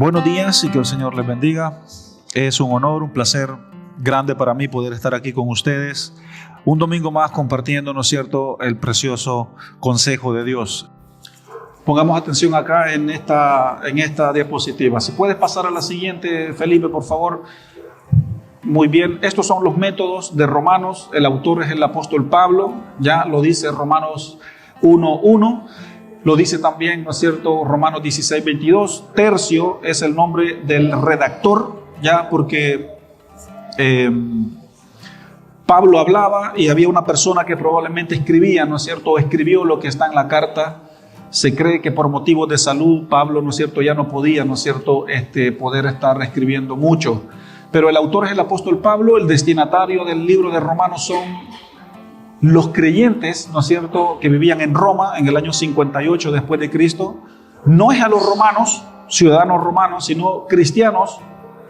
Buenos días y que el Señor les bendiga. Es un honor, un placer grande para mí poder estar aquí con ustedes. Un domingo más compartiendo, ¿no es cierto?, el precioso consejo de Dios. Pongamos atención acá en esta diapositiva. Si puedes pasar a la siguiente, Felipe, por favor. Muy bien, estos son los métodos de Romanos. El autor es el apóstol Pablo, ya lo dice Romanos 1:1. Lo dice también, ¿no es cierto?, Romanos 16:22. Tercio es el nombre del redactor, ya porque Pablo hablaba y había una persona que probablemente escribía, ¿no es cierto?, o escribió lo que está en la carta. Se cree que por motivos de salud Pablo, ¿no es cierto?, ya no podía, ¿no es cierto?, poder estar escribiendo mucho. Pero el autor es el apóstol Pablo. El destinatario del libro de Romanos son los creyentes, ¿no es cierto?, que vivían en Roma en el año 58 después de Cristo. No es a los romanos, ciudadanos romanos, sino cristianos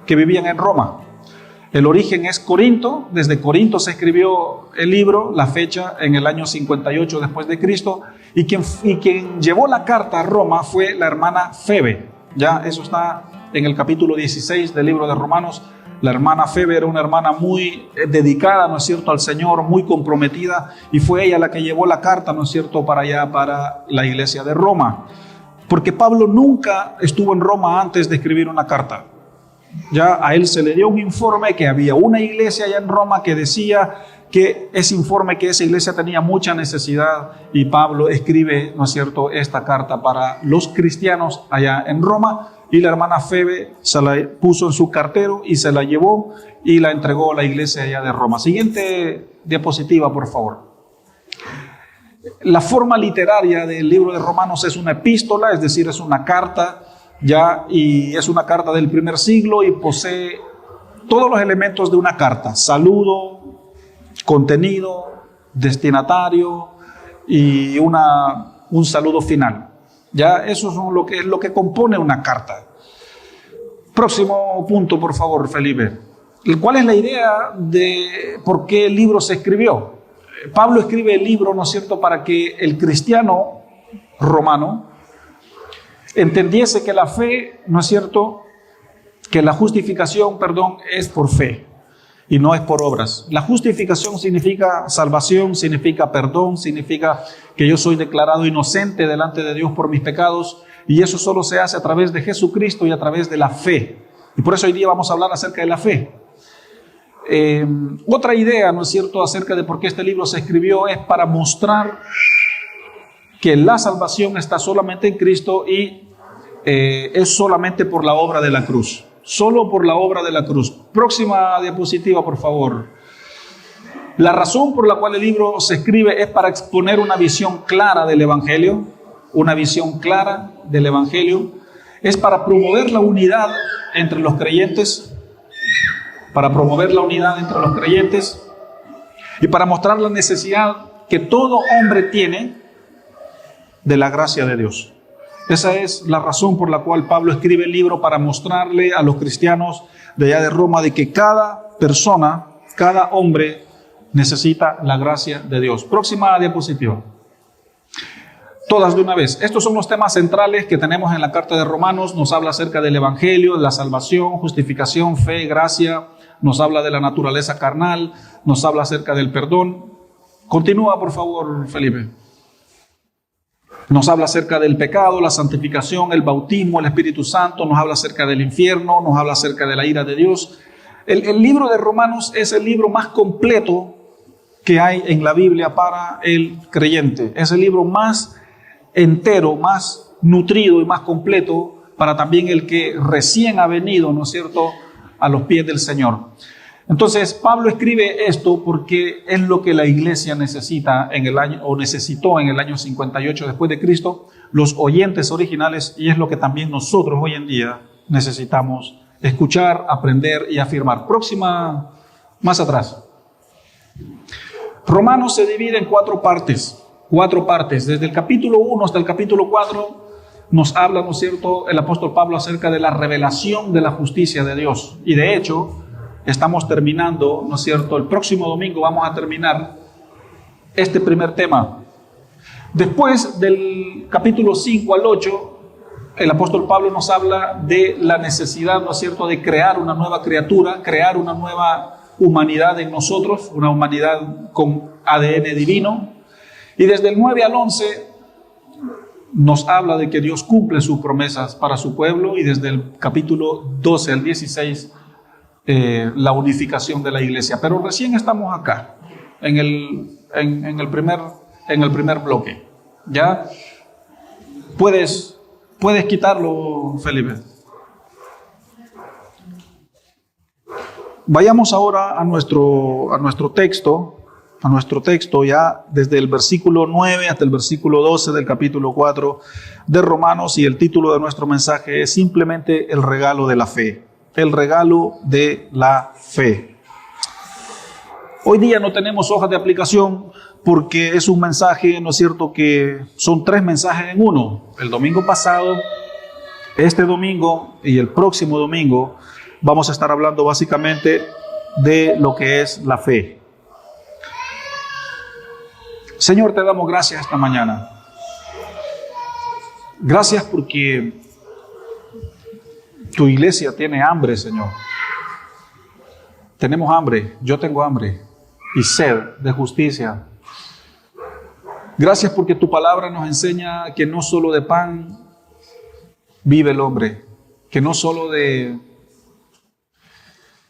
que vivían en Roma. El origen es Corinto. Desde Corinto se escribió el libro, la fecha en el año 58 después de Cristo. Y quien llevó la carta a Roma fue la hermana Febe. Ya eso está en el capítulo 16 del libro de Romanos. La hermana Febe era una hermana muy dedicada, ¿no es cierto?, al Señor, muy comprometida, y fue ella la que llevó la carta, ¿no es cierto?, para allá, para la iglesia de Roma. Porque Pablo nunca estuvo en Roma antes de escribir una carta. Ya a él se le dio un informe que había una iglesia allá en Roma que decía que ese informe, que esa iglesia tenía mucha necesidad, y Pablo escribe, ¿no es cierto?, esta carta para los cristianos allá en Roma. Y la hermana Febe se la puso en su cartero y se la llevó y la entregó a la iglesia allá de Roma. Siguiente diapositiva, por favor. La forma literaria del libro de Romanos es una epístola, es decir, es una carta, ya, y es una carta del primer siglo y posee todos los elementos de una carta: saludo, contenido, destinatario y un saludo final. Ya, eso es lo que compone una carta. Próximo punto, por favor, Felipe. ¿Cuál es la idea de por qué el libro se escribió? Pablo escribe el libro, ¿no es cierto?, para que el cristiano romano entendiese que la fe, ¿no es cierto?, que la justificación, es por fe y no es por obras. La justificación significa salvación, significa perdón, significa que yo soy declarado inocente delante de Dios por mis pecados, y eso solo se hace a través de Jesucristo y a través de la fe. Y por eso hoy día vamos a hablar acerca de la fe. Otra idea, ¿no es cierto?, acerca de por qué este libro se escribió es para mostrar que la salvación está solamente en Cristo y es solamente por la obra de la cruz. Solo por la obra de la cruz. Próxima diapositiva, por favor. La razón por la cual el libro se escribe es para exponer una visión clara del Evangelio. Una visión clara del Evangelio. Es para promover la unidad entre los creyentes. Para promover la unidad entre los creyentes. Y para mostrar la necesidad que todo hombre tiene de la gracia de Dios. Esa es la razón por la cual Pablo escribe el libro, para mostrarle a los cristianos de allá de Roma de que cada persona, cada hombre necesita la gracia de Dios. Próxima diapositiva. Todas de una vez. Estos son los temas centrales que tenemos en la carta de Romanos. Nos habla acerca del Evangelio, de la salvación, justificación, fe, gracia. Nos habla de la naturaleza carnal. Nos habla acerca del perdón. Continúa, por favor, Felipe. Nos habla acerca del pecado, la santificación, el bautismo, el Espíritu Santo. Nos habla acerca del infierno, nos habla acerca de la ira de Dios. El libro de Romanos es el libro más completo que hay en la Biblia para el creyente. Es el libro más entero, más nutrido y más completo para también el que recién ha venido, ¿no es cierto?, a los pies del Señor. Entonces, Pablo escribe esto porque es lo que la iglesia necesita necesitó en el año 58 después de Cristo, los oyentes originales, y es lo que también nosotros hoy en día necesitamos escuchar, aprender y afirmar. Próxima, más atrás. Romanos se divide en cuatro partes. Desde el capítulo 1 hasta el capítulo 4 nos habla, ¿no es cierto?, el apóstol Pablo acerca de la revelación de la justicia de Dios. Y de hecho, estamos terminando, ¿no es cierto?, el próximo domingo vamos a terminar este primer tema. Después del capítulo 5 al 8 el apóstol Pablo nos habla de la necesidad, ¿no es cierto?, de crear una nueva criatura, crear una nueva humanidad en nosotros, una humanidad con ADN divino. Y desde el 9 al 11 nos habla de que Dios cumple sus promesas para su pueblo, y desde el capítulo 12 al 16 la unificación de la iglesia. Pero recién estamos acá, en el primer bloque. ¿Ya? Puedes quitarlo, Felipe. Vayamos ahora a nuestro texto ya desde el versículo 9 hasta el versículo 12 del capítulo 4 de Romanos, y el título de nuestro mensaje es simplemente el regalo de la fe. El regalo de la fe. Hoy día no tenemos hojas de aplicación porque es un mensaje, ¿no es cierto?, que son 3 mensajes en uno. El domingo pasado, este domingo y el próximo domingo vamos a estar hablando básicamente de lo que es la fe. Señor, te damos gracias esta mañana. Gracias porque tu iglesia tiene hambre, Señor. Tenemos hambre, yo tengo hambre y sed de justicia. Gracias porque tu palabra nos enseña que no solo de pan vive el hombre, que no solo de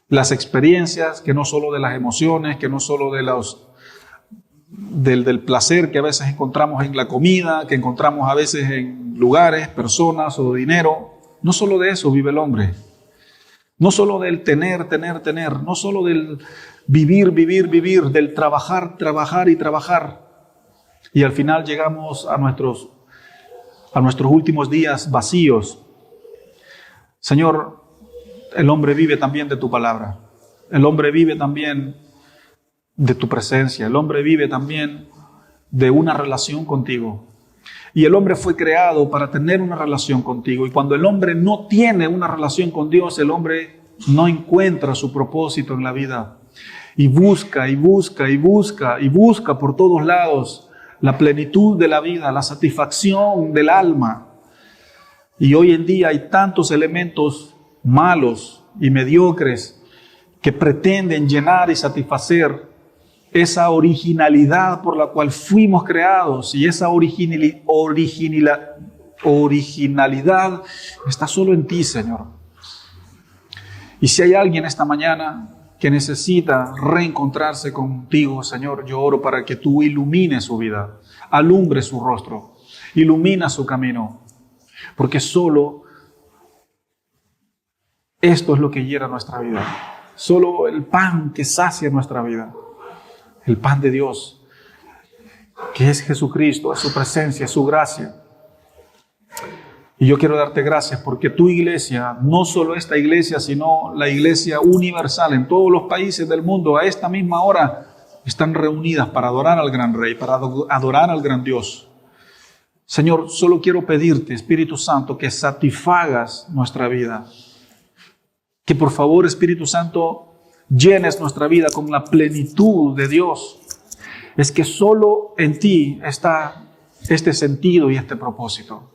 las experiencias, que no solo de las emociones, que no solo de del placer que a veces encontramos en la comida, que encontramos a veces en lugares, personas o dinero. No solo de eso vive el hombre. No solo del tener, no solo del vivir, del trabajar y trabajar. Y al final llegamos a nuestros últimos días vacíos. Señor, el hombre vive también de tu palabra. El hombre vive también de tu presencia. El hombre vive también de una relación contigo. Y el hombre fue creado para tener una relación contigo. Y cuando el hombre no tiene una relación con Dios, el hombre no encuentra su propósito en la vida. Y busca por todos lados la plenitud de la vida, la satisfacción del alma. Y hoy en día hay tantos elementos malos y mediocres que pretenden llenar y satisfacer esa originalidad por la cual fuimos creados, y esa originalidad está solo en ti, Señor. Y si hay alguien esta mañana que necesita reencontrarse contigo, Señor, yo oro para que tú ilumines su vida, alumbre su rostro, ilumina su camino, porque solo esto es lo que llena nuestra vida, solo el pan que sacia nuestra vida. El pan de Dios, que es Jesucristo, es su presencia, es su gracia. Y yo quiero darte gracias porque tu iglesia, no solo esta iglesia, sino la iglesia universal en todos los países del mundo, a esta misma hora, están reunidas para adorar al gran Rey, para adorar al gran Dios. Señor, solo quiero pedirte, Espíritu Santo, que satisfagas nuestra vida. Que por favor, Espíritu Santo, llenes nuestra vida con la plenitud de Dios. Es que solo en ti está este sentido y este propósito.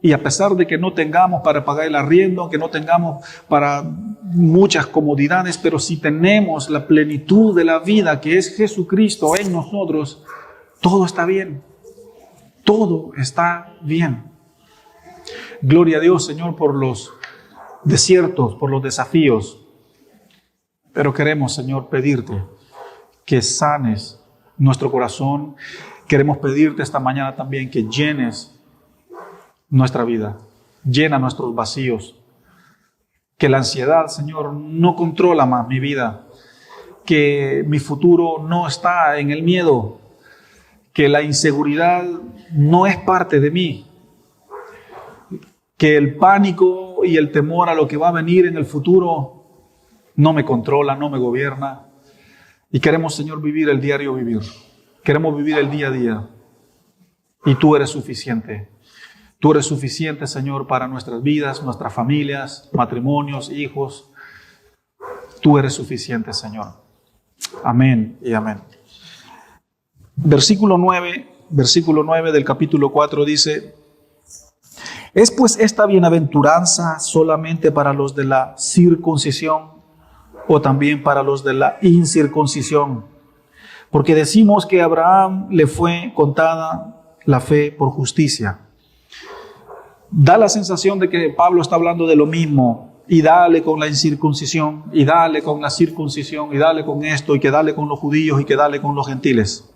Y a pesar de que no tengamos para pagar el arriendo, que no tengamos para muchas comodidades, pero si tenemos la plenitud de la vida que es Jesucristo en nosotros, todo está bien. Todo está bien. Gloria a Dios, Señor, por los desiertos, por los desafíos. Pero queremos, Señor, pedirte que sanes nuestro corazón. Queremos pedirte esta mañana también que llenes nuestra vida, llena nuestros vacíos. Que la ansiedad, Señor, no controla más mi vida. Que mi futuro no está en el miedo. Que la inseguridad no es parte de mí. Que el pánico y el temor a lo que va a venir en el futuro no me controla, no me gobierna. Y queremos, Señor, vivir el diario vivir. Queremos vivir el día a día. Y tú eres suficiente. Tú eres suficiente, Señor, para nuestras vidas, nuestras familias, matrimonios, hijos. Tú eres suficiente, Señor. Amén y amén. Versículo 9 del capítulo 4 dice: ¿Es pues esta bienaventuranza solamente para los de la circuncisión o también para los de la incircuncisión? Porque decimos que a Abraham le fue contada la fe por justicia. Da la sensación de que Pablo está hablando de lo mismo. Y dale con la incircuncisión, y dale con la circuncisión, y dale con esto, y que dale con los judíos, y que dale con los gentiles.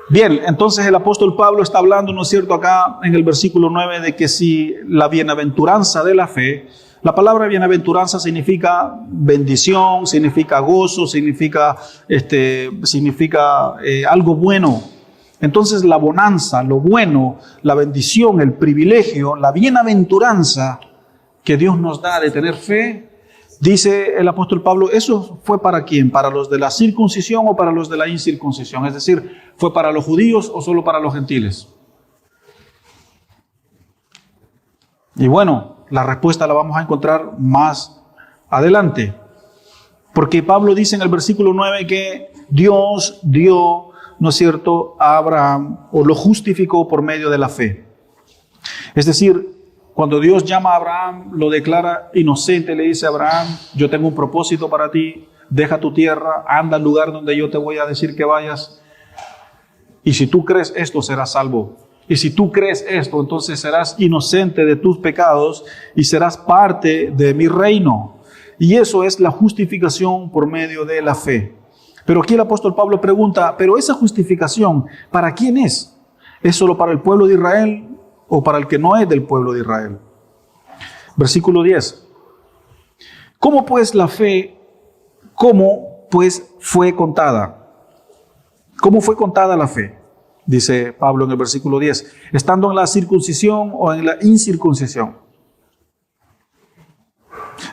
Bien, entonces el apóstol Pablo está hablando, ¿no es cierto?, acá en el versículo 9, de que si la bienaventuranza de la fe, la palabra bienaventuranza significa bendición, significa gozo, significa algo bueno. Entonces la bonanza, lo bueno, la bendición, el privilegio, la bienaventuranza que Dios nos da de tener fe, dice el apóstol Pablo, ¿eso fue para quién? ¿Para los de la circuncisión o para los de la incircuncisión? Es decir, ¿fue para los judíos o solo para los gentiles? Y bueno, la respuesta la vamos a encontrar más adelante. Porque Pablo dice en el versículo 9 que Dios dio, ¿no es cierto?, a Abraham, o lo justificó por medio de la fe. Es decir, cuando Dios llama a Abraham, lo declara inocente, le dice a Abraham, yo tengo un propósito para ti, deja tu tierra, anda al lugar donde yo te voy a decir que vayas, y si tú crees esto, serás salvo. Y si tú crees esto, entonces serás inocente de tus pecados y serás parte de mi reino. Y eso es la justificación por medio de la fe. Pero aquí el apóstol Pablo pregunta, ¿pero esa justificación para quién es? ¿Es solo para el pueblo de Israel o para el que no es del pueblo de Israel? Versículo 10. ¿Cómo pues la fe, cómo pues fue contada? ¿Cómo fue contada la fe? Dice Pablo en el versículo 10. ¿Estando en la circuncisión o en la incircuncisión?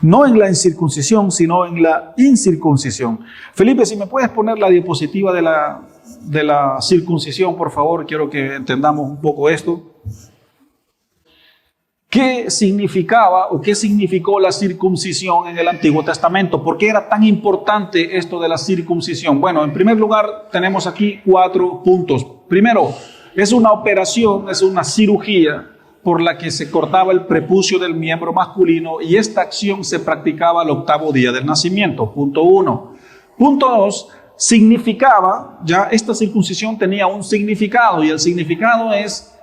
No en la incircuncisión, sino en la incircuncisión. Felipe, si me puedes poner la diapositiva de la circuncisión, por favor, quiero que entendamos un poco esto. ¿Qué significaba o qué significó la circuncisión en el Antiguo Testamento? ¿Por qué era tan importante esto de la circuncisión? Bueno, en primer lugar, tenemos aquí 4 puntos. Primero, es una operación, es una cirugía por la que se cortaba el prepucio del miembro masculino y esta acción se practicaba al 8º día del nacimiento. Punto 1. Punto 2, significaba, ya esta circuncisión tenía un significado y el significado es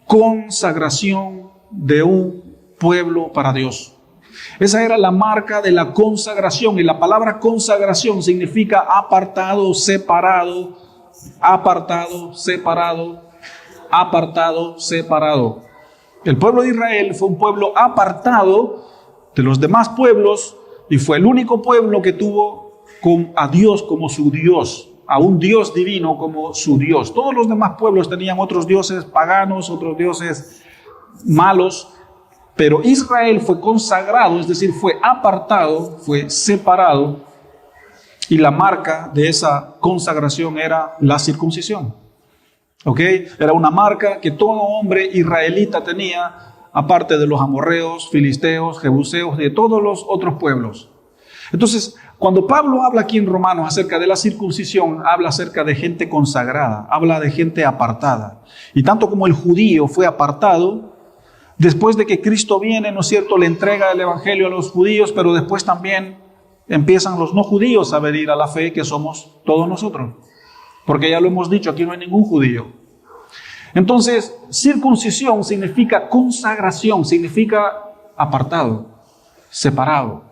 consagración de un pueblo para Dios. Esa era la marca de la consagración y la palabra consagración significa apartado, separado, apartado, separado, apartado, separado. El pueblo de Israel fue un pueblo apartado de los demás pueblos y fue el único pueblo que tuvo a Dios como su Dios, a un Dios divino como su Dios. Todos los demás pueblos tenían otros dioses paganos, otros dioses malos, pero Israel fue consagrado, es decir, fue apartado, fue separado, y la marca de esa consagración era la circuncisión. ¿Ok? Era una marca que todo hombre israelita tenía, aparte de los amorreos, filisteos, jebuseos, de todos los otros pueblos. Entonces, cuando Pablo habla aquí en Romanos acerca de la circuncisión, habla acerca de gente consagrada, habla de gente apartada. Y tanto como el judío fue apartado, después de que Cristo viene, ¿no es cierto?, le entrega el evangelio a los judíos, pero después también empiezan los no judíos a venir a la fe, que somos todos nosotros. Porque ya lo hemos dicho, aquí no hay ningún judío. Entonces, circuncisión significa consagración, significa apartado, separado.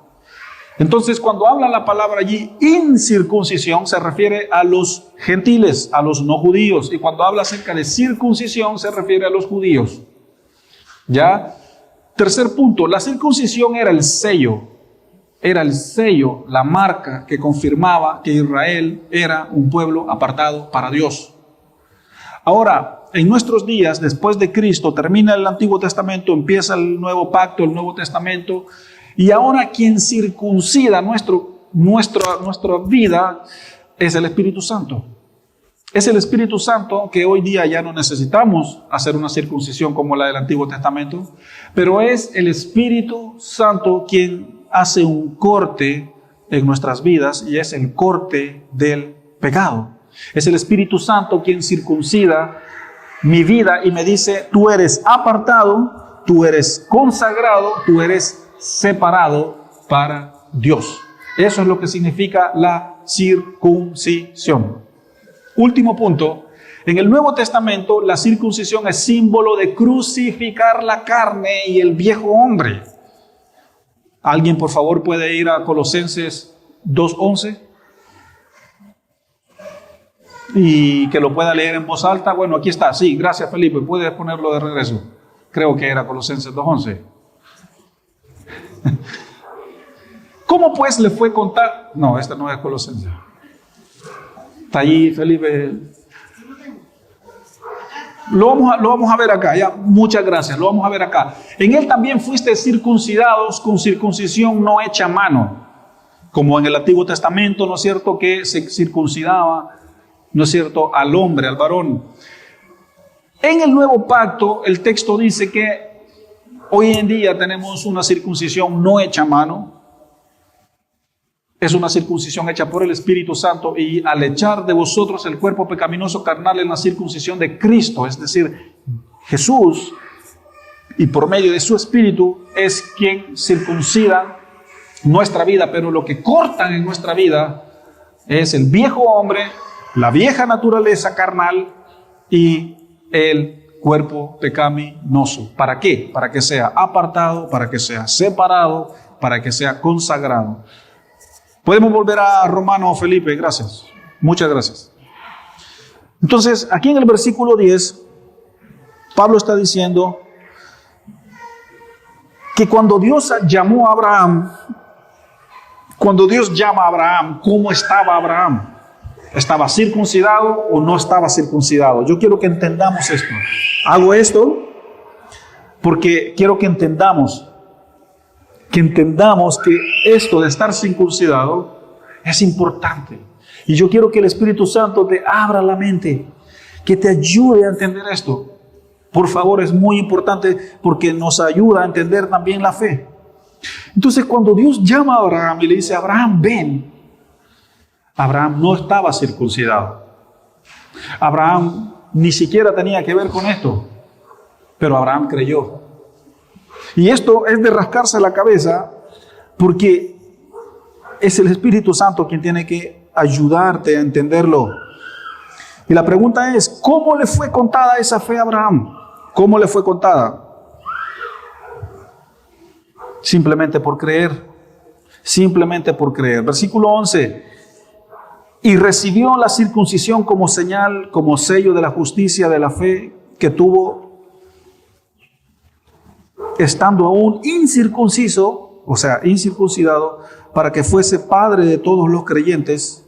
Entonces, cuando habla la palabra allí, incircuncisión, se refiere a los gentiles, a los no judíos. Y cuando habla acerca de circuncisión, se refiere a los judíos. ¿Ya? Tercer punto, la circuncisión era el sello, la marca que confirmaba que Israel era un pueblo apartado para Dios. Ahora, en nuestros días, después de Cristo, termina el Antiguo Testamento, empieza el Nuevo Pacto, el Nuevo Testamento, y ahora quien circuncida nuestra vida es el Espíritu Santo. Es el Espíritu Santo que hoy día ya no necesitamos hacer una circuncisión como la del Antiguo Testamento, pero es el Espíritu Santo quien hace un corte en nuestras vidas y es el corte del pecado. Es el Espíritu Santo quien circuncida mi vida y me dice, tú eres apartado, tú eres consagrado, tú eres separado para Dios. Eso es lo que significa la circuncisión. Último punto. En el Nuevo Testamento, la circuncisión es símbolo de crucificar la carne y el viejo hombre. ¿Alguien, por favor, puede ir a Colosenses 2:11? Y que lo pueda leer en voz alta. Bueno, aquí está. Sí, gracias, Felipe. Puedes ponerlo de regreso. Creo que era Colosenses 2:11. ¿Cómo pues le fue contar? No, esta no es Colosenses. Está ahí, Felipe. Lo vamos a ver acá, ya. Muchas gracias, lo vamos a ver acá. En él también fuiste circuncidados con circuncisión no hecha a mano, como en el Antiguo Testamento, ¿no es cierto?, que se circuncidaba, ¿no es cierto?, al hombre, al varón. En el Nuevo Pacto, el texto dice que hoy en día tenemos una circuncisión no hecha a mano. Es una circuncisión hecha por el Espíritu Santo, y al echar de vosotros el cuerpo pecaminoso carnal en la circuncisión de Cristo, es decir, Jesús, y por medio de su Espíritu, es quien circuncida nuestra vida, pero lo que cortan en nuestra vida es el viejo hombre, la vieja naturaleza carnal y el cuerpo pecaminoso. ¿Para qué? Para que sea apartado, para que sea separado, para que sea consagrado. Podemos volver a Romanos, Felipe, gracias. Muchas gracias. Entonces, aquí en el versículo 10, Pablo está diciendo que cuando Dios llamó a Abraham, cuando Dios llama a Abraham, ¿cómo estaba Abraham? ¿Estaba circuncidado o no estaba circuncidado? Yo quiero que entendamos esto. Hago esto porque quiero que entendamos que esto de estar circuncidado es importante. Y yo quiero que el Espíritu Santo te abra la mente, que te ayude a entender esto. Por favor, es muy importante porque nos ayuda a entender también la fe. Entonces, cuando Dios llama a Abraham y le dice, Abraham, ven, Abraham no estaba circuncidado. Abraham ni siquiera tenía que ver con esto, pero Abraham creyó. Y esto es de rascarse la cabeza, porque es el Espíritu Santo quien tiene que ayudarte a entenderlo. Y la pregunta es, ¿cómo le fue contada esa fe a Abraham? ¿Cómo le fue contada? Simplemente por creer. Simplemente por creer. Versículo 11. Y recibió la circuncisión como señal, como sello de la justicia de la fe que tuvo, estando aún incircunciso, o sea, incircuncidado, para que fuese padre de todos los creyentes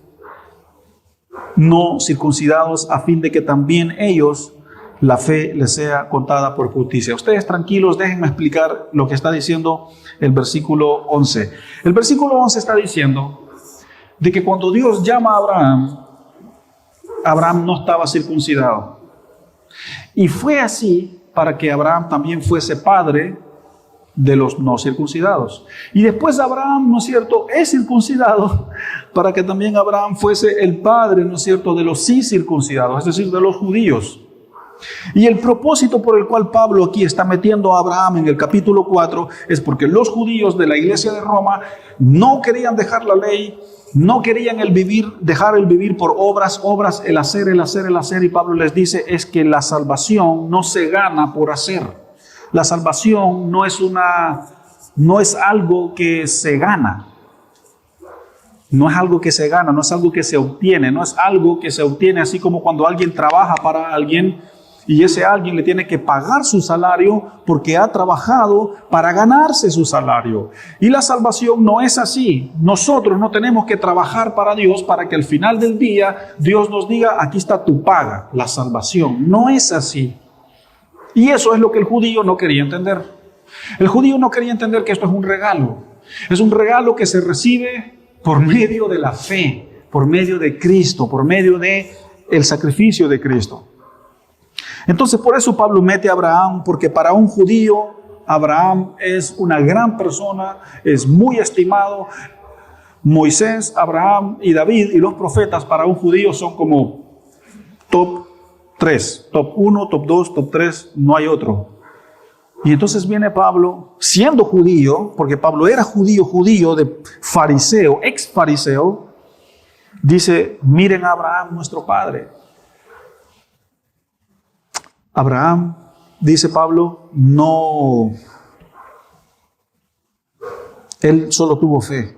no circuncidados, a fin de que también ellos la fe les sea contada por justicia. Ustedes tranquilos, déjenme explicar lo que está diciendo el versículo 11. El versículo 11 está diciendo de que cuando Dios llama a Abraham, Abraham no estaba circuncidado. Y fue así para que Abraham también fuese padre de los no circuncidados. Y después Abraham, ¿no es cierto?, es circuncidado para que también Abraham fuese el padre, ¿no es cierto?, de los sí circuncidados, es decir, de los judíos. Y el propósito por el cual Pablo aquí está metiendo a Abraham en el capítulo 4 es porque los judíos de la iglesia de Roma no querían dejar la ley, no querían dejar el vivir por obras, el hacer, y Pablo les dice es que la salvación no se gana por hacer. La salvación no es algo que se gana. No es algo que se gana, no es algo que se obtiene, no es algo que se obtiene así como cuando alguien trabaja para alguien y ese alguien le tiene que pagar su salario porque ha trabajado para ganarse su salario. Y la salvación no es así. Nosotros no tenemos que trabajar para Dios para que al final del día Dios nos diga, aquí está tu paga. La salvación no es así. Y eso es lo que el judío no quería entender. El judío no quería entender que esto es un regalo. Es un regalo que se recibe por medio de la fe, por medio de Cristo, por medio de el sacrificio de Cristo. Entonces, por eso Pablo mete a Abraham, porque para un judío, Abraham es una gran persona, es muy estimado. Moisés, Abraham y David y los profetas para un judío son como top Tres, top 1, top 2, top 3, no hay otro. Y entonces viene Pablo, siendo judío, porque Pablo era judío de fariseo, ex fariseo, dice, miren a Abraham, nuestro padre. Abraham, dice Pablo, no, él solo tuvo fe.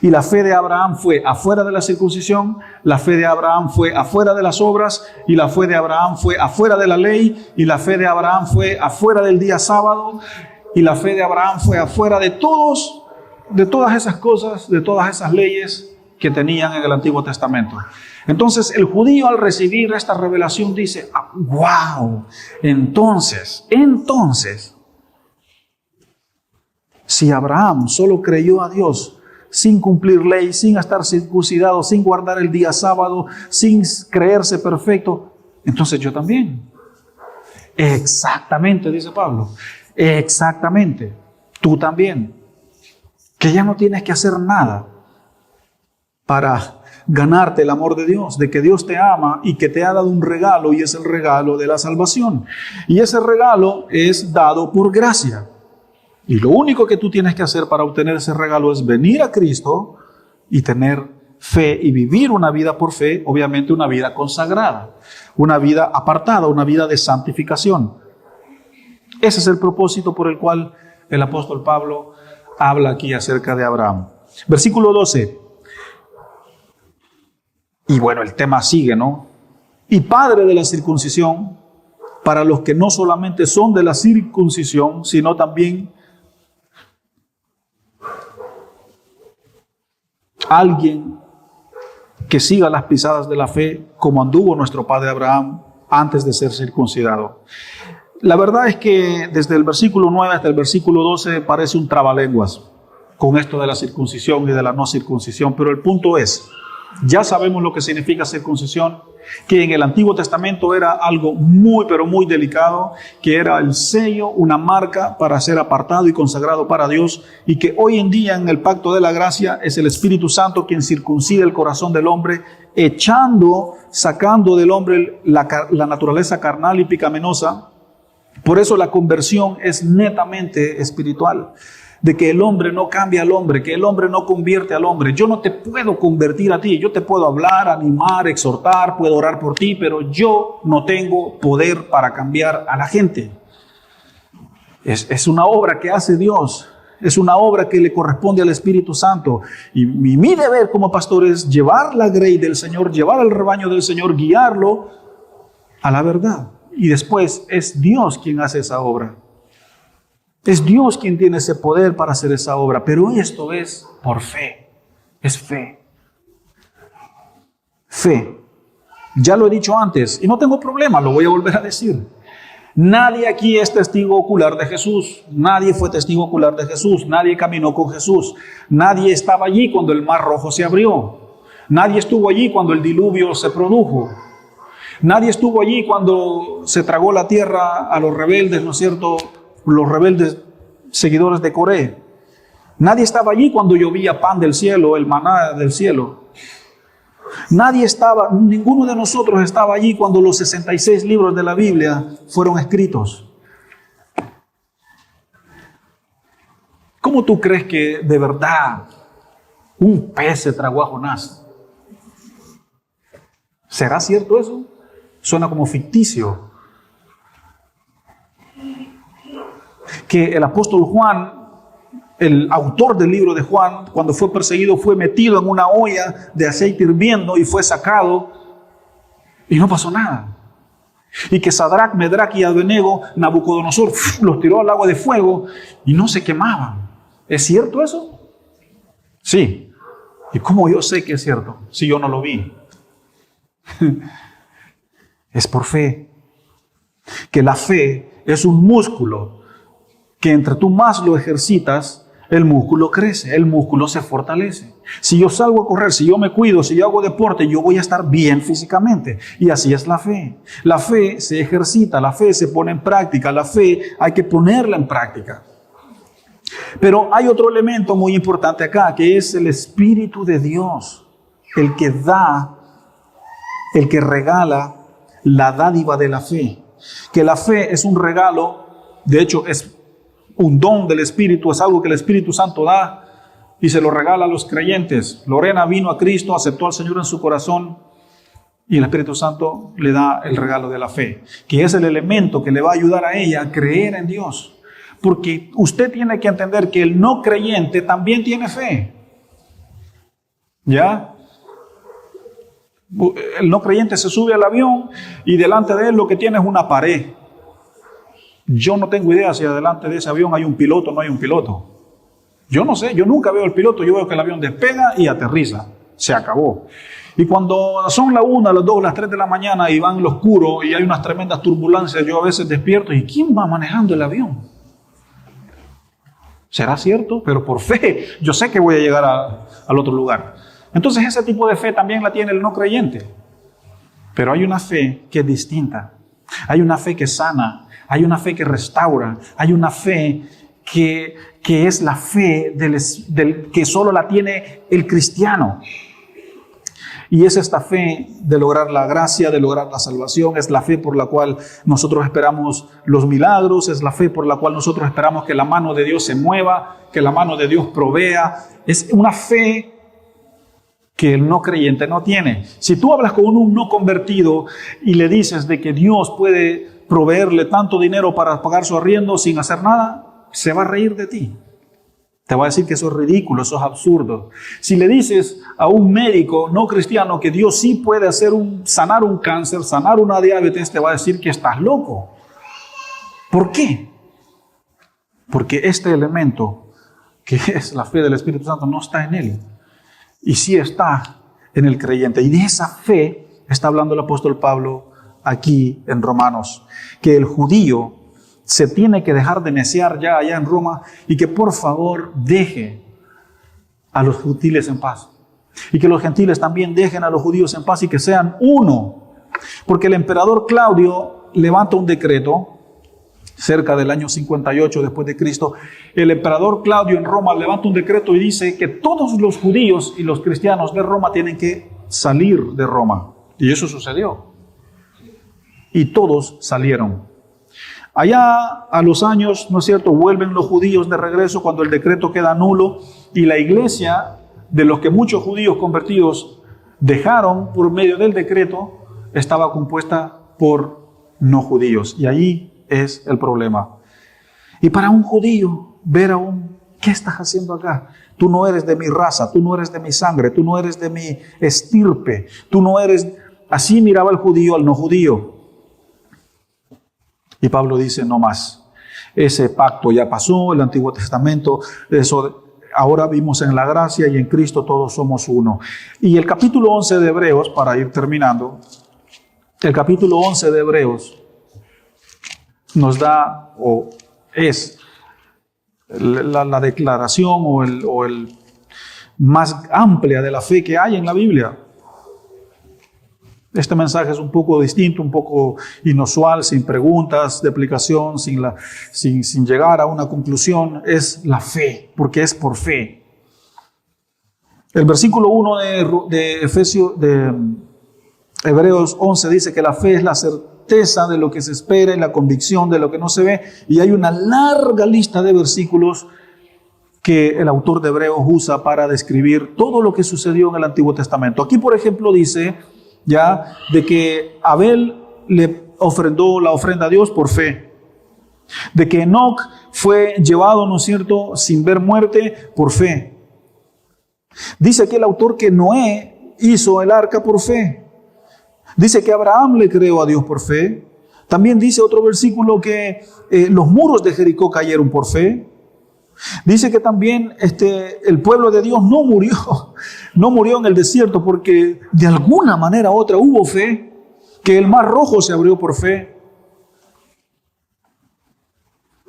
Y la fe de Abraham fue afuera de la circuncisión, la fe de Abraham fue afuera de las obras, y la fe de Abraham fue afuera de la ley, y la fe de Abraham fue afuera del día sábado, y la fe de Abraham fue afuera de todas esas cosas, de todas esas leyes que tenían en el Antiguo Testamento. Entonces el judío, al recibir esta revelación, dice, wow, entonces, si Abraham solo creyó a Dios sin cumplir ley, sin estar circuncidado, sin guardar el día sábado, sin creerse perfecto, entonces yo también. Exactamente, dice Pablo. Exactamente. Tú también. Que ya no tienes que hacer nada para ganarte el amor de Dios, de que Dios te ama y que te ha dado un regalo, y es el regalo de la salvación. Y ese regalo es dado por gracia. Y lo único que tú tienes que hacer para obtener ese regalo es venir a Cristo y tener fe y vivir una vida por fe, obviamente una vida consagrada, una vida apartada, una vida de santificación. Ese es el propósito por el cual el apóstol Pablo habla aquí acerca de Abraham. Versículo 12. Y bueno, el tema sigue, ¿no? Y padre de la circuncisión, para los que no solamente son de la circuncisión, sino también alguien que siga las pisadas de la fe, como anduvo nuestro padre Abraham antes de ser circuncidado. La verdad es que desde el versículo 9 hasta el versículo 12 parece un trabalenguas con esto de la circuncisión y de la no circuncisión, pero el punto es, ya sabemos lo que significa circuncisión, que en el Antiguo Testamento era algo muy, pero muy delicado, que era el sello, una marca para ser apartado y consagrado para Dios, y que hoy en día en el pacto de la gracia es el Espíritu Santo quien circuncida el corazón del hombre, sacando del hombre la naturaleza carnal y pecaminosa. Por eso la conversión es netamente espiritual. De que el hombre no cambia al hombre, que el hombre no convierte al hombre. Yo no te puedo convertir a ti, yo te puedo hablar, animar, exhortar, puedo orar por ti, pero yo no tengo poder para cambiar a la gente. Es una obra que hace Dios, es una obra que le corresponde al Espíritu Santo. Y mi deber como pastor es llevar la grey del Señor, llevar al rebaño del Señor, guiarlo a la verdad. Y después es Dios quien hace esa obra. Es Dios quien tiene ese poder para hacer esa obra, pero esto es por fe, es fe. Fe. Ya lo he dicho antes y no tengo problema, lo voy a volver a decir. Nadie aquí es testigo ocular de Jesús, nadie fue testigo ocular de Jesús, nadie caminó con Jesús, nadie estaba allí cuando el mar rojo se abrió, nadie estuvo allí cuando el diluvio se produjo, nadie estuvo allí cuando se tragó la tierra a los rebeldes, ¿no es cierto?, los rebeldes seguidores de Coré. Nadie estaba allí cuando llovía pan del cielo, el maná del cielo. Ninguno de nosotros estaba allí cuando los 66 libros de la Biblia fueron escritos. ¿Cómo tú crees que de verdad un pez se tragó a Jonás? ¿Será cierto eso? Suena como ficticio. Que el apóstol Juan, el autor del libro de Juan, cuando fue perseguido, fue metido en una olla de aceite hirviendo y fue sacado y no pasó nada. Y que Sadrach, Medrach y Abednego, Nabucodonosor, los tiró al agua de fuego y no se quemaban. ¿Es cierto eso? Sí. ¿Y cómo yo sé que es cierto si yo no lo vi? Es por fe. Que la fe es un músculo que entre tú más lo ejercitas, el músculo crece, el músculo se fortalece. Si yo salgo a correr, si yo me cuido, si yo hago deporte, yo voy a estar bien físicamente. Y así es la fe. La fe se ejercita, la fe se pone en práctica, la fe hay que ponerla en práctica. Pero hay otro elemento muy importante acá, que es el Espíritu de Dios, el que da, el que regala la dádiva de la fe. Que la fe es un regalo, de hecho es un don del Espíritu, es algo que el Espíritu Santo da y se lo regala a los creyentes. Lorena vino a Cristo, aceptó al Señor en su corazón y el Espíritu Santo le da el regalo de la fe, que es el elemento que le va a ayudar a ella a creer en Dios. Porque usted tiene que entender que el no creyente también tiene fe. ¿Ya? El no creyente se sube al avión y delante de él lo que tiene es una pared. Yo no tengo idea si delante de ese avión hay un piloto o no hay un piloto. Yo no sé, yo nunca veo el piloto, yo veo que el avión despega y aterriza. Se acabó. Y cuando son las 1, las 2, las 3 de la mañana y van en lo oscuro y hay unas tremendas turbulencias, yo a veces despierto y ¿quién va manejando el avión? ¿Será cierto? Pero por fe, yo sé que voy a llegar al otro lugar. Entonces ese tipo de fe también la tiene el no creyente. Pero hay una fe que es distinta. Hay una fe que sana, hay una fe que restaura, hay una fe que es la fe del que solo la tiene el cristiano. Y es esta fe de lograr la gracia, de lograr la salvación, es la fe por la cual nosotros esperamos los milagros, es la fe por la cual nosotros esperamos que la mano de Dios se mueva, que la mano de Dios provea. Es una fe que el no creyente no tiene. Si tú hablas con un no convertido y le dices de que Dios puede proveerle tanto dinero para pagar su arriendo sin hacer nada, se va a reír de ti. Te va a decir que eso es ridículo, eso es absurdo. Si le dices a un médico no cristiano que Dios sí puede sanar un cáncer, sanar una diabetes, te va a decir que estás loco. ¿Por qué? Porque este elemento, que es la fe del Espíritu Santo, no está en él. Y sí está en el creyente. Y de esa fe está hablando el apóstol Pablo aquí en Romanos. Que el judío se tiene que dejar de neciar ya allá en Roma y que por favor deje a los gentiles en paz. Y que los gentiles también dejen a los judíos en paz y que sean uno. Porque el emperador Claudio levanta un decreto cerca del año 58 después de Cristo. El emperador Claudio en Roma levanta un decreto y dice que todos los judíos y los cristianos de Roma tienen que salir de Roma. Y eso sucedió. Y todos salieron. Allá a los años, ¿no es cierto?, vuelven los judíos de regreso cuando el decreto queda nulo y la iglesia, de los que muchos judíos convertidos dejaron por medio del decreto, estaba compuesta por no judíos. Y ahí es el problema. Y para un judío, ver a ¿qué estás haciendo acá? Tú no eres de mi raza, tú no eres de mi sangre, tú no eres de mi estirpe, tú no eres... Así miraba el judío al no judío. Y Pablo dice, no más. Ese pacto ya pasó, el Antiguo Testamento, ahora vivimos en la gracia y en Cristo todos somos uno. Y el capítulo 11 de Hebreos, para ir terminando, el capítulo 11 de Hebreos nos da, o es, la declaración o el más amplia de la fe que hay en la Biblia. Este mensaje es un poco distinto, un poco inusual, sin preguntas de aplicación, sin llegar a una conclusión. Es la fe, porque es por fe. El versículo 1 de Hebreos 11 dice que la fe es la certeza de lo que se espera y la convicción de lo que no se ve. Y hay una larga lista de versículos que el autor de Hebreos usa para describir todo lo que sucedió en el Antiguo Testamento. Aquí, por ejemplo, dice ya de que Abel le ofrendó la ofrenda a Dios por fe, de que Enoc fue llevado, ¿no es cierto?, sin ver muerte por fe. Dice aquí el autor que Noé hizo el arca por fe. Dice que Abraham le creó a Dios por fe. También dice otro versículo que los muros de Jericó cayeron por fe. Dice que también el pueblo de Dios no murió en el desierto porque de alguna manera u otra hubo fe, que el mar rojo se abrió por fe,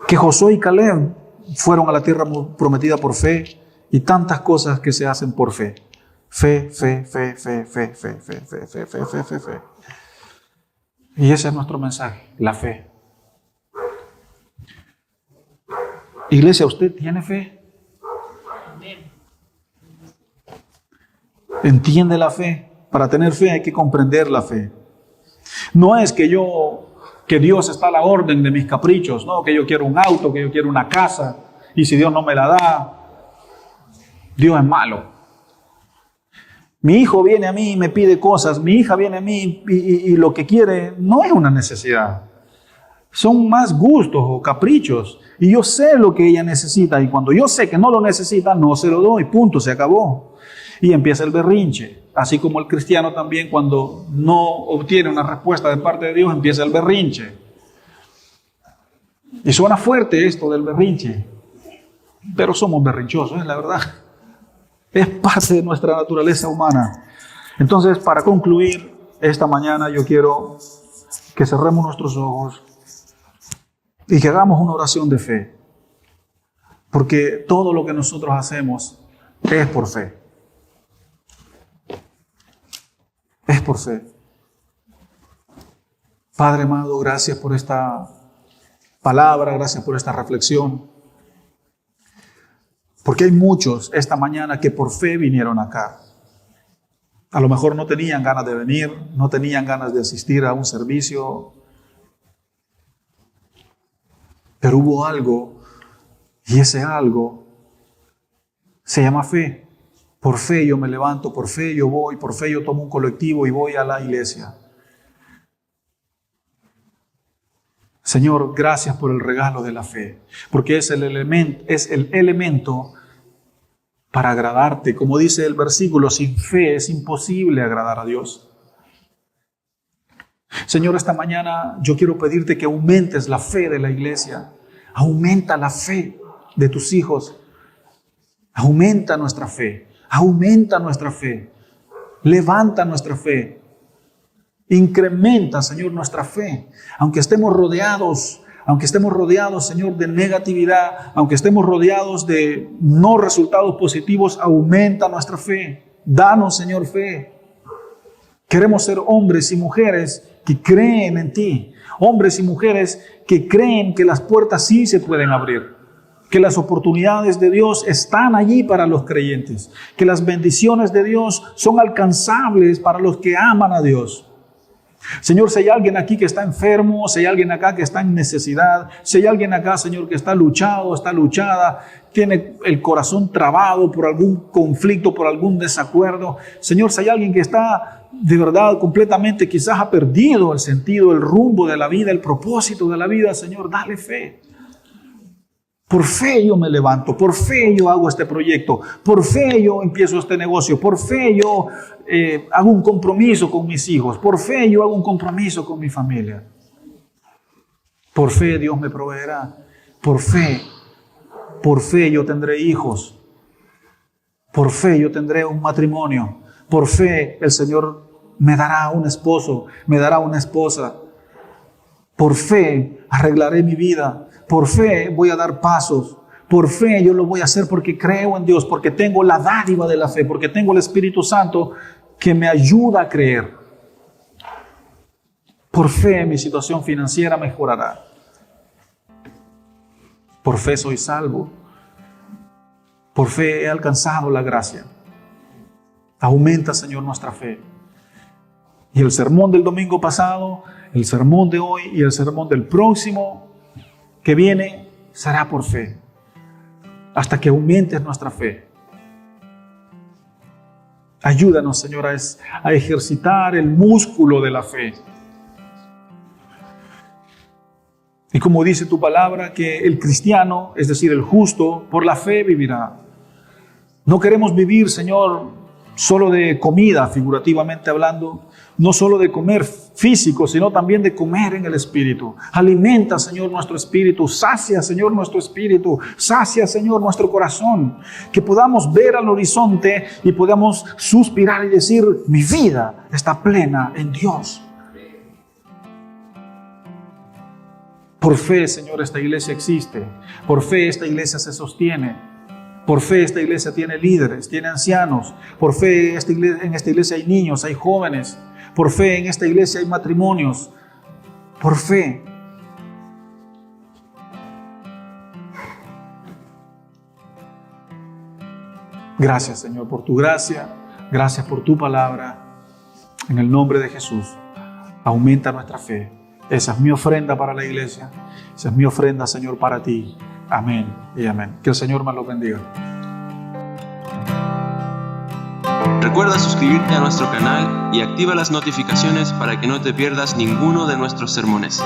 que Josué y Caleb fueron a la tierra prometida por fe y tantas cosas que se hacen por fe. Fe, fe, fe, fe, fe, fe, fe, fe, fe, fe, fe, fe, fe. Y ese es nuestro mensaje, la fe. Iglesia, ¿usted tiene fe? ¿Entiende la fe? Para tener fe hay que comprender la fe. No es que Dios está a la orden de mis caprichos, no, que yo quiero un auto, que yo quiero una casa, y si Dios no me la da, Dios es malo. Mi hijo viene a mí y me pide cosas, mi hija viene a mí y lo que quiere no es una necesidad. Son más gustos o caprichos. Y yo sé lo que ella necesita. Y cuando yo sé que no lo necesita, no se lo doy. Punto, se acabó. Y empieza el berrinche. Así como el cristiano también, cuando no obtiene una respuesta de parte de Dios, empieza el berrinche. Y suena fuerte esto del berrinche. Pero somos berrinchosos, es la verdad. Es parte de nuestra naturaleza humana. Entonces, para concluir, esta mañana yo quiero que cerremos nuestros ojos y que hagamos una oración de fe. Porque todo lo que nosotros hacemos es por fe. Es por fe. Padre amado, gracias por esta palabra, gracias por esta reflexión. Porque hay muchos esta mañana que por fe vinieron acá. A lo mejor no tenían ganas de venir, no tenían ganas de asistir a un servicio, pero hubo algo, y ese algo se llama fe. Por fe yo me levanto, por fe yo voy, por fe yo tomo un colectivo y voy a la iglesia. Señor, gracias por el regalo de la fe, porque es el elemento para agradarte. Como dice el versículo, sin fe es imposible agradar a Dios. Señor, esta mañana yo quiero pedirte que aumentes la fe de la iglesia. Aumenta la fe de tus hijos. Aumenta nuestra fe. Aumenta nuestra fe. Levanta nuestra fe. Incrementa, Señor, nuestra fe. Aunque estemos rodeados, Señor, de negatividad, aunque estemos rodeados de no resultados positivos, aumenta nuestra fe. Danos, Señor, fe. Queremos ser hombres y mujeres que creen en ti. Hombres y mujeres que creen que las puertas sí se pueden abrir. Que las oportunidades de Dios están allí para los creyentes. Que las bendiciones de Dios son alcanzables para los que aman a Dios. Señor, si hay alguien aquí que está enfermo, si hay alguien acá que está en necesidad, si hay alguien acá, Señor, que está luchado, está luchada, tiene el corazón trabado por algún conflicto, por algún desacuerdo. Señor, si hay alguien que está de verdad completamente, quizás ha perdido el sentido, el rumbo de la vida, el propósito de la vida, Señor, dale fe. Por fe yo me levanto, por fe yo hago este proyecto, por fe yo empiezo este negocio, por fe yo hago un compromiso con mis hijos, por fe yo hago un compromiso con mi familia. Por fe Dios me proveerá, por fe yo tendré hijos, por fe yo tendré un matrimonio, por fe el Señor me dará un esposo, me dará una esposa, por fe arreglaré mi vida. Por fe voy a dar pasos. Por fe yo lo voy a hacer porque creo en Dios, porque tengo la dádiva de la fe, porque tengo el Espíritu Santo que me ayuda a creer. Por fe mi situación financiera mejorará. Por fe soy salvo. Por fe he alcanzado la gracia. Aumenta, Señor, nuestra fe. Y el sermón del domingo pasado, el sermón de hoy y el sermón del próximo que viene será por fe, hasta que aumentes nuestra fe. Ayúdanos, Señor, a ejercitar el músculo de la fe. Y como dice tu palabra, que el cristiano, es decir, el justo, por la fe vivirá. No queremos vivir, Señor, solo de comida, figurativamente hablando, no solo de comer físico, sino también de comer en el Espíritu. Alimenta, Señor, nuestro espíritu. Sacia, Señor, nuestro espíritu. Sacia, Señor, nuestro corazón. Que podamos ver al horizonte y podamos suspirar y decir, mi vida está plena en Dios. Por fe, Señor, esta iglesia existe. Por fe esta iglesia se sostiene. Por fe esta iglesia tiene líderes, tiene ancianos. Por fe en esta iglesia hay niños, hay jóvenes. Por fe en esta iglesia hay matrimonios. Por fe. Gracias, Señor, por tu gracia. Gracias por tu palabra. En el nombre de Jesús. Aumenta nuestra fe. Esa es mi ofrenda para la iglesia. Esa es mi ofrenda, Señor, para ti. Amén y amén. Que el Señor me los bendiga. Recuerda suscribirte a nuestro canal y activa las notificaciones para que no te pierdas ninguno de nuestros sermones.